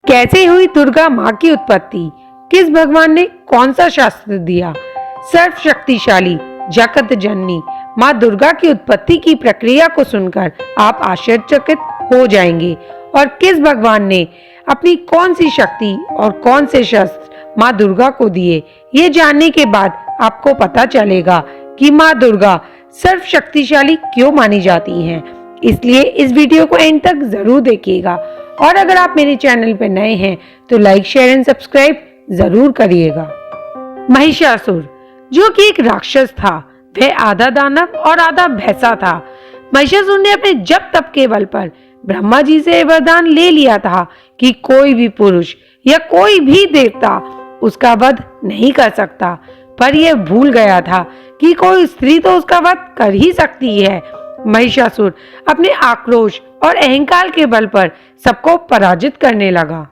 कैसे हुई दुर्गा माँ की उत्पत्ति? किस भगवान ने कौन सा शास्त्र दिया? सर्वशक्तिशाली जगत जननी माँ दुर्गा की उत्पत्ति की प्रक्रिया को सुनकर आप आश्चर्यचकित हो जाएंगे। और किस भगवान ने अपनी कौन सी शक्ति और कौन से शस्त्र माँ दुर्गा को दिए, ये जानने के बाद आपको पता चलेगा कि माँ दुर्गा सर्वशक्तिशाली क्यों मानी जाती हैं। इसलिए इस वीडियो को एंड तक जरूर देखिएगा। और अगर आप मेरे चैनल पर नए हैं तो लाइक, शेयर एंड सब्सक्राइब जरूर करिएगा। महिषासुर जो कि एक राक्षस था, वह आधा दानव और आधा भैंसा था। महिषासुर ने अपने जप तप के बल पर ब्रह्मा जी से वरदान ले लिया था कि कोई भी पुरुष या कोई भी देवता उसका वध नहीं कर सकता, पर यह भूल गया था कि कोई स्त्री तो उसका वध कर ही सकती है। महिषासुर अपने आक्रोश और अहंकार के बल पर सबको पराजित करने लगा।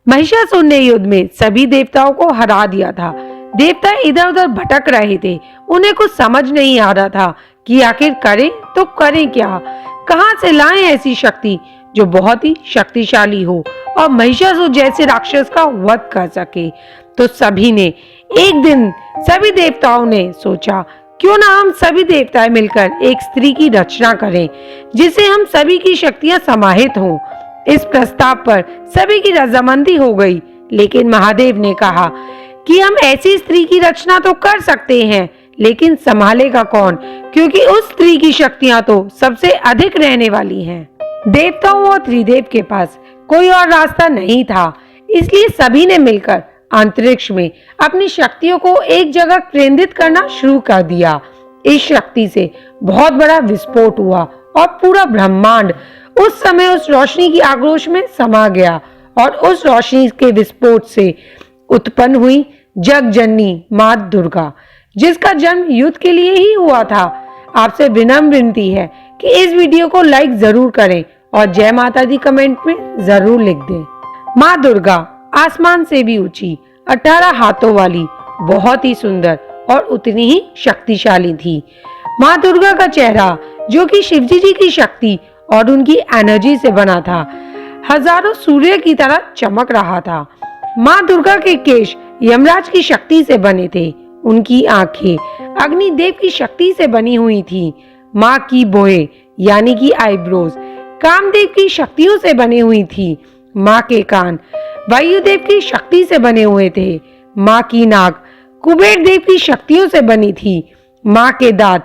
महिषासुर ने युद्ध में सभी देवताओं को हरा दिया था। देवता इधर उधर भटक रहे थे, उन्हें कुछ समझ नहीं आ रहा था कि आखिर करें तो करें क्या, कहां से लाएं ऐसी शक्ति जो बहुत ही शक्तिशाली हो और महिषासुर जैसे राक्षस का वध कर सके। तो सभी ने एक दिन सभी देवताओं ने सोचा, क्यों ना हम सभी देवताएं मिलकर एक स्त्री की रचना करें जिससे हम सभी की शक्तियां समाहित हों। इस प्रस्ताव पर सभी की रजामंदी हो गई, लेकिन महादेव ने कहा कि हम ऐसी स्त्री की रचना तो कर सकते हैं, लेकिन संभालेगा कौन, क्योंकि उस स्त्री की शक्तियां तो सबसे अधिक रहने वाली हैं। देवताओं और त्रिदेव के पास कोई और रास्ता नहीं था, इसलिए सभी ने मिलकर अंतरिक्ष में अपनी शक्तियों को एक जगह केंद्रित करना शुरू कर दिया। इस शक्ति से बहुत बड़ा विस्फोट हुआ और पूरा ब्रह्मांड उस समय उस रोशनी की आक्रोश में समा गया और उस रोशनी के विस्फोट से उत्पन्न हुई जग जननी माँ दुर्गा, जिसका जन्म युद्ध के लिए ही हुआ था। आपसे विनम्र विनती है कि इस वीडियो को लाइक जरूर करें और जय माता दी कमेंट में जरूर लिख दें। माँ दुर्गा आसमान से भी ऊंची, 18 हाथों वाली, बहुत ही सुंदर और उतनी ही शक्तिशाली थी। माँ दुर्गा का चेहरा जो कि शिवजी जी की शक्ति और उनकी एनर्जी से बना था, हजारों सूर्य की तरह चमक रहा था। माँ दुर्गा के केश यमराज की शक्ति से बने थे, उनकी आंखें अग्निदेव की शक्ति से बनी हुई थी। माँ की भौहें यानी कि आईब्रोज कामदेव की शक्तियों से बनी हुई थी। माँ के कान वायुदेव की शक्ति से बने हुए थे। माँ की नाक कुबेर देव की शक्तियों से बनी थी। माँ के दांत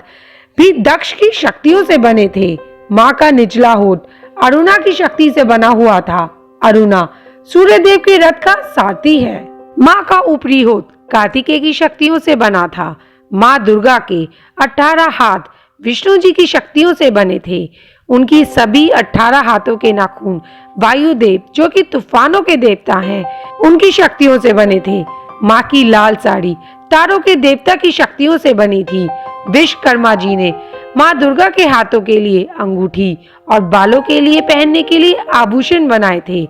भी दक्ष की शक्तियों से बने थे। माँ का निचला होठ अरुणा की शक्ति से बना हुआ था। अरुणा सूर्यदेव के रथ का सारथी है। माँ का ऊपरी होठ कार्तिकेय की शक्तियों से बना था। माँ दुर्गा के 18 हाथ विष्णु जी की शक्तियों से बने थे। उनकी सभी 18 हाथों के नाखून वायुदेव जो कि तूफानों के देवता हैं, उनकी शक्तियों से बने थे। माँ की लाल साड़ी तारों के देवता की शक्तियों से बनी थी। विश्वकर्मा जी ने माँ दुर्गा के हाथों के लिए अंगूठी और बालों के लिए पहनने के लिए आभूषण बनाए थे।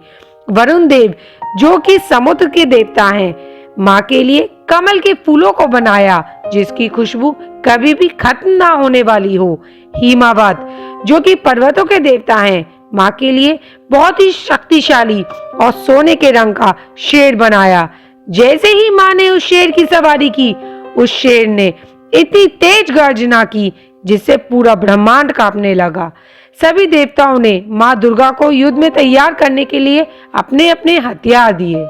वरुण देव जो कि समुद्र के देवता हैं, माँ के लिए कमल के फूलों को बनाया जिसकी खुशबू कभी भी खत्म ना होने वाली हो। हिमावत जो कि पर्वतों के देवता हैं, माँ के लिए बहुत ही शक्तिशाली और सोने के रंग का शेर बनाया। जैसे ही माँ ने उस शेर की सवारी की, उस शेर ने इतनी तेज गर्जना की जिससे पूरा ब्रह्मांड कांपने लगा। सभी देवताओं ने माँ दुर्गा को युद्ध में तैयार करने के लिए अपने अपने हथियार दिए।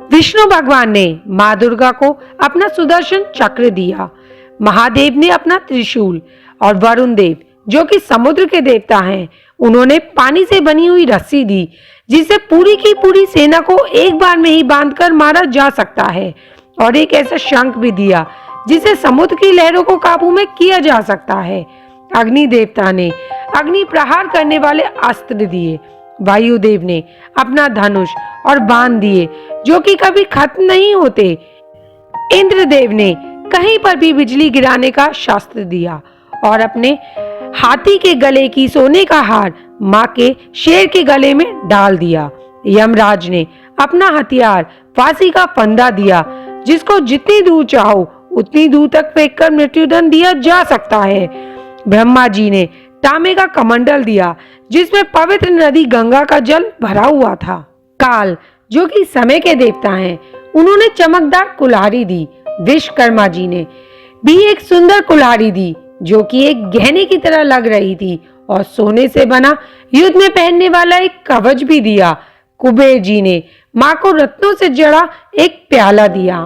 विष्णु भगवान ने माँ दुर्गा को अपना सुदर्शन चक्र दिया, महादेव ने अपना त्रिशूल और वरुण देव जो कि समुद्र के देवता हैं, उन्होंने पानी से बनी हुई रस्सी दी जिससे पूरी की पूरी सेना को एक बार में ही बांधकर मारा जा सकता है, और एक ऐसा शंख भी दिया जिसे समुद्र की लहरों को काबू में किया जा सकता है। अग्नि देवता ने अग्नि प्रहार करने वाले अस्त्र दिए। वायुदेव ने अपना धनुष और बाण दिए जो कि कभी खत्म नहीं होते। इंद्रदेव ने कहीं पर भी बिजली गिराने का शास्त्र दिया और अपने हाथी के गले की सोने का हार माँ के शेर के गले में डाल दिया। यमराज ने अपना हथियार फांसी का फंदा दिया जिसको जितनी दूर चाहो उतनी दूर तक फेंककर मृत्युदंड दिया जा सकता है। ब्रह्मा जी ने तांबे का कमंडल दिया जिसमें पवित्र नदी गंगा का जल भरा हुआ था। काल जो कि समय के देवता हैं, उन्होंने चमकदार कुल्हाड़ी दी। विश्वकर्मा जी ने भी एक सुंदर कुल्हाड़ी दी जो कि एक गहने की तरह लग रही थी और सोने से बना युद्ध में पहनने वाला एक कवच भी दिया। कुबेर जी ने माँ को रत्नों से जड़ा एक प्याला दिया।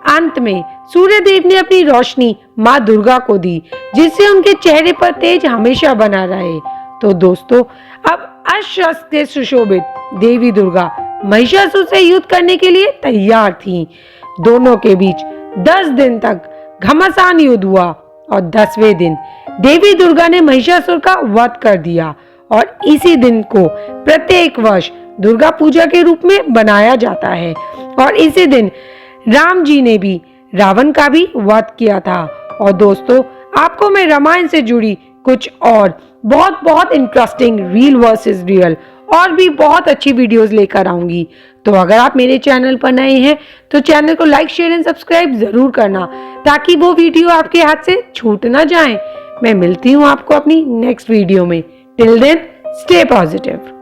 अंत में सूर्य देव ने अपनी रोशनी माँ दुर्गा को दी, जिससे उनके चेहरे पर तेज हमेशा बना रहे। तो दोस्तों, अब अस्त्र से सुशोभित देवी दुर्गा महिषासुर से युद्ध करने के लिए तैयार थीं। दोनों के बीच 10 दिन तक घमासान युद्ध हुआ और 10वें दिन देवी दुर्गा ने महिषासुर का वध कर दिया और इसी दिन को प्रत्येक वर्ष दुर्गा पूजा के रूप में बनाया जाता है। और इसी दिन राम जी ने भी रावण का भी वध किया था। और दोस्तों, आपको मैं रामायण से जुड़ी कुछ और बहुत बहुत इंटरेस्टिंग रियल वर्सेस रियल और भी बहुत अच्छी वीडियोस लेकर आऊंगी। तो अगर आप मेरे चैनल पर नए हैं तो चैनल को लाइक, शेयर एंड सब्सक्राइब जरूर करना, ताकि वो वीडियो आपके हाथ से छूट ना जाए। मैं मिलती हूँ आपको अपनी नेक्स्ट वीडियो में। Till then, stay positive.